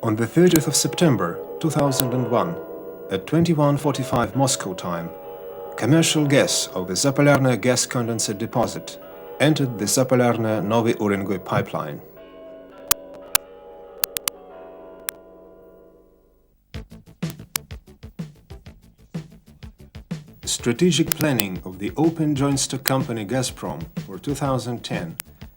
On the 30th of September 2001, at 21:45 Moscow time, commercial gas of the Zapolarное gas condensate deposit entered the Zapolarное-Novy Urengoy pipeline. Strategic planning of the open joint stock company Gazprom for 2010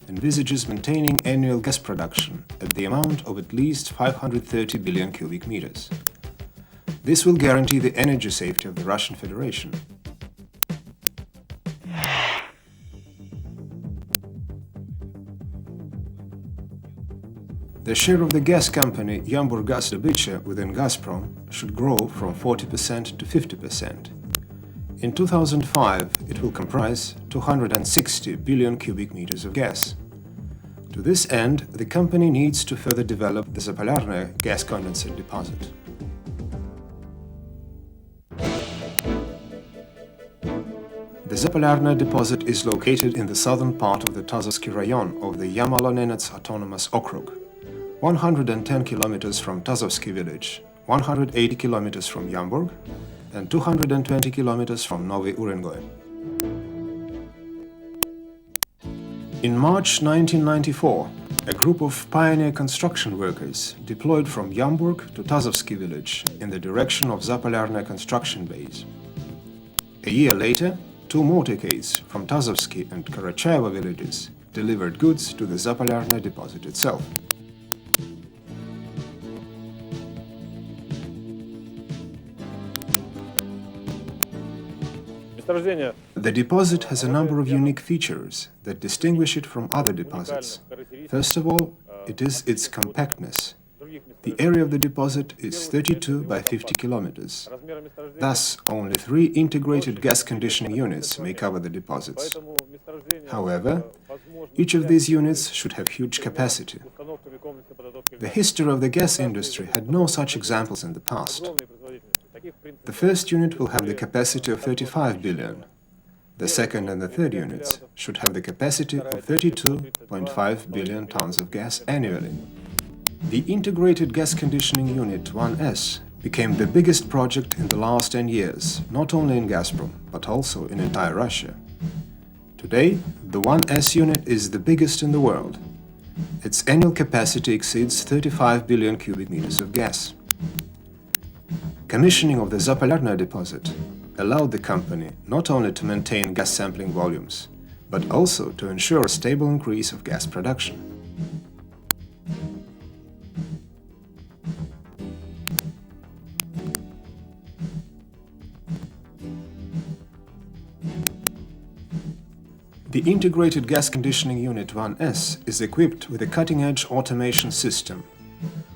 envisages maintaining annual gas production at the amount of at least 530 billion cubic meters. This will guarantee the energy safety of the Russian Federation. The share of the gas company Yamburgasdobycha within Gazprom should grow from 40% to 50%. In 2005, it will comprise 260 billion cubic meters of gas. To this end, the company needs to further develop the Zapolarное gas condensate deposit. The Zapolarное deposit is located in the southern part of the Tazovsky rayon of the Yamalo-Nenets Autonomous Okrug, 110 kilometers from Tazovsky village, 180 kilometers from Yamburg, and 220 kilometers from Novy Urengoy. In March 1994, a group of pioneer construction workers deployed from Yamburg to Tazovsky village in the direction of Zapolarное construction base. A year later, two motorcades from Tazovsky and Karachaevo villages delivered goods to the Zapolarное deposit itself. The deposit has a number of unique features that distinguish it from other deposits. First of all, it is its compactness. The area of the deposit is 32 by 50 kilometers. Thus, only 3 integrated gas conditioning units may cover the deposits. However, each of these units should have huge capacity. The history of the gas industry had no such examples in the past. The first unit will have the capacity of 35 billion. The second and the third units should have the capacity of 32.5 billion tons of gas annually. The Integrated Gas Conditioning Unit 1S became the biggest project in the last 10 years, not only in Gazprom, but also in entire Russia. Today, the 1S unit is the biggest in the world. Its annual capacity exceeds 35 billion cubic meters of gas. Commissioning of the Zapolarное deposit allowed the company not only to maintain gas sampling volumes, but also to ensure a stable increase of gas production. The Integrated Gas Conditioning Unit 1S is equipped with a cutting-edge automation system.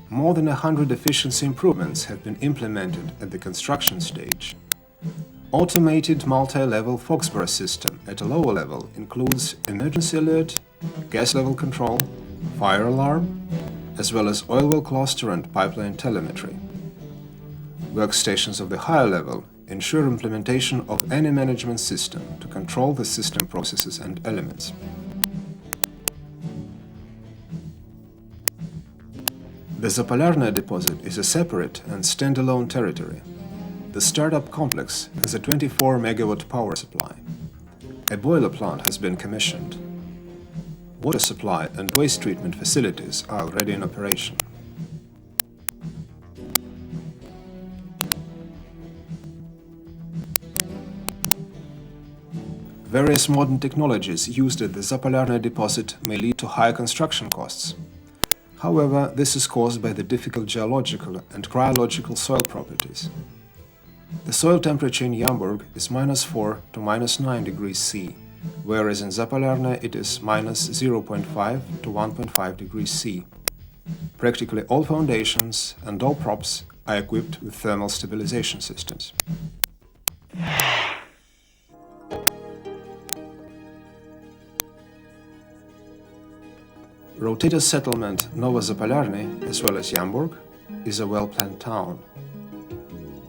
More than 100 efficiency improvements have been implemented at the construction stage. Automated multi-level Foxborough system at a lower level includes emergency alert, gas level control, fire alarm, as well as oil well cluster and pipeline telemetry. Workstations of the higher level ensure implementation of any management system to control the system processes and elements. The Zapolarное deposit is a separate and standalone territory. The startup complex has a 24 megawatt power supply. A boiler plant has been commissioned. Water supply and waste treatment facilities are already in operation. Various modern technologies used at the Zapolarное deposit may lead to higher construction costs. However, this is caused by the difficult geological and cryological soil properties. The soil temperature in Yamburg is -4 to -9 degrees C, whereas in Zapolarное it is -0.5 to 1.5 degrees C. Practically all foundations and all props are equipped with thermal stabilization systems. Rotator settlement Novozapolarny, as well as Yamburg, is a well-planned town.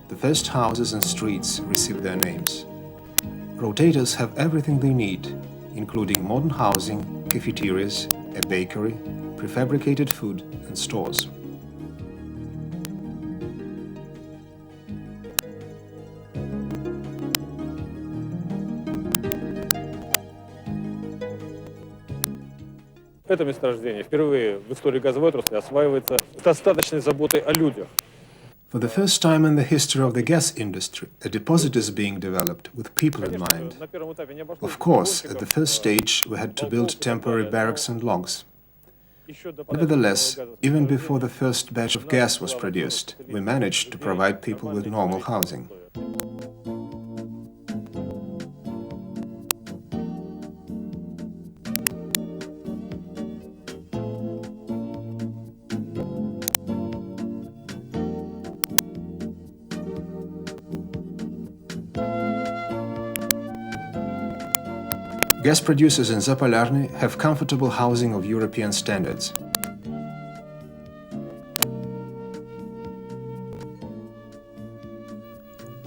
The first houses and streets receive their names. Rotators have everything they need, including modern housing, cafeterias, a bakery, prefabricated food and stores. Это месторождение впервые в истории газовой отрасли осваивается с достаточной заботой о людях. For the first time in the history of the gas industry, a deposit is being developed with people in mind. Of course, at the first stage, we had to build temporary barracks and logs. Nevertheless, even before the first batch of gas was produced, we managed to provide people with normal housing. Gas producers in Zapolarny have comfortable housing of European standards.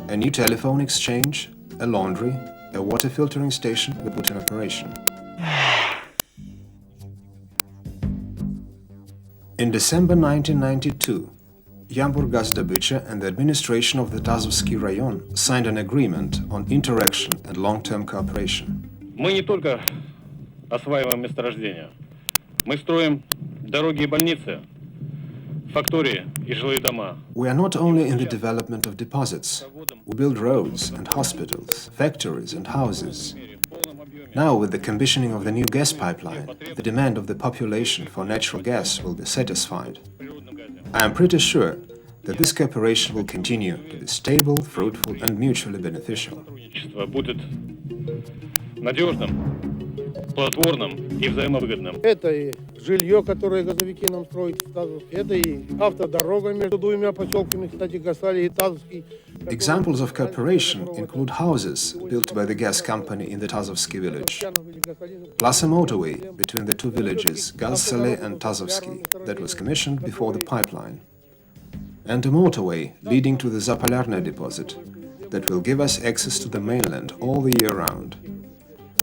A new telephone exchange, a laundry, a water filtering station were put in operation. In December 1992, Yamburgazdobycha and the administration of the Tazovsky Rayon signed an agreement on interaction and long-term cooperation. Мы не только осваиваем месторождения, мы строим дороги и больницы, фактории и жилые дома. We are not only in the development of deposits. We build roads and hospitals, factories and houses. Now, with the commissioning of the new gas pipeline, the demand of the population for natural gas will be satisfied. I am pretty sure that this cooperation will continue to be stable, fruitful and mutually beneficial. Будет надежным, плодотворным и взаимовыгодным. Это и жилье, которое газовики нам строят в Тазовске, это и автодорога между двумя поселками, кстати, Гасали и Тазовский. Examples of cooperation include houses built by the gas company in the Tazovsky village, plus a motorway between the two villages, Gazsale and Tazovsky, that was commissioned before the pipeline, and a motorway leading to the Zapolarное deposit that will give us access to the mainland all the year round,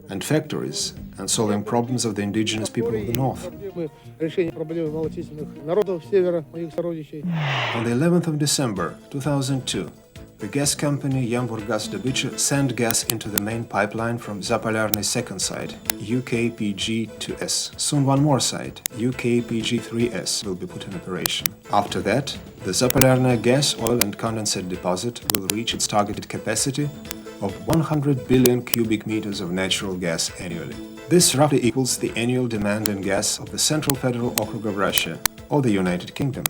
and factories, and solving problems of the indigenous people of the north. On the 11th of December 2002, the gas company Yamburgazdobycha sent gas into the main pipeline from Zapolarny's second site, UKPG-2S. Soon one more site, UKPG-3S, will be put in operation. After that, the Zapolarное gas, oil and condensate deposit will reach its targeted capacity of 100 billion cubic meters of natural gas annually. This roughly equals the annual demand in gas of the Central Federal Okrug of Russia or the United Kingdom.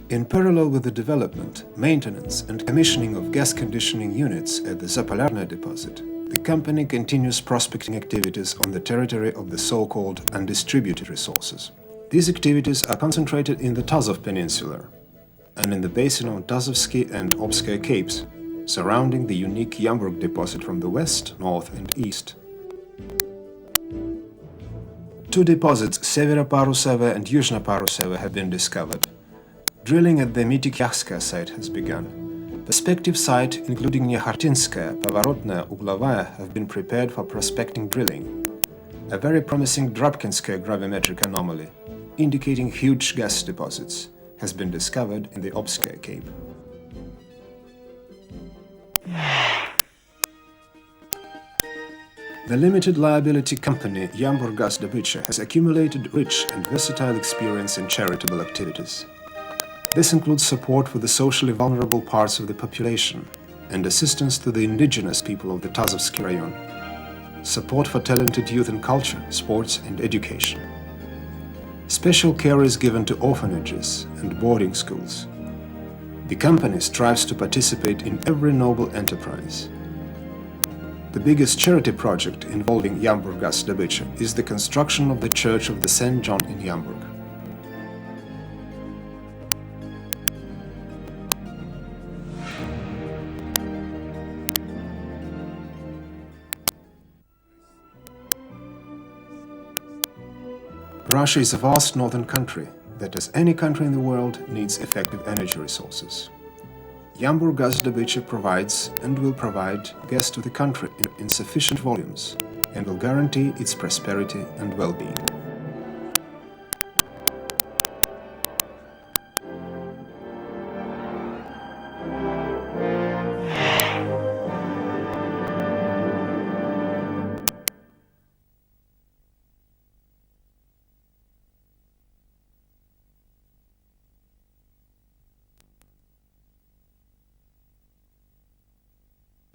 In parallel with the development, maintenance and commissioning of gas conditioning units at the Zapolarное deposit, the company continues prospecting activities on the territory of the so-called undistributed resources. These activities are concentrated in the Tazov Peninsula and in the basin on Tazovsky and Obskaya Capes, surrounding the unique Yamburg deposit from the west, north and east. Two deposits, Severo-Parusova and Yuzhno-Parusova, have been discovered. Drilling at the Mitikyakskaya site has begun. Prospective sites, including Nekhartinskaya, Pavorotnaya, Uglovaya, have been prepared for prospecting drilling. A very promising Drabkinskaya gravimetric anomaly, indicating huge gas deposits, has been discovered in the Obskaya Cape. The limited liability company Yamburgazdobycha has accumulated rich and versatile experience in charitable activities. This includes support for the socially vulnerable parts of the population and assistance to the indigenous people of the Tazovsky Rayon, support for talented youth in culture, sports and education. Special care is given to orphanages and boarding schools. The company strives to participate in every noble enterprise. The biggest charity project involving Yamburgazdobycha is the construction of the Church of the St. John in Yamburg. Russia is a vast northern country that, as any country in the world, needs effective energy resources. Yamburgazdobycha provides and will provide gas to the country in sufficient volumes and will guarantee its prosperity and well-being.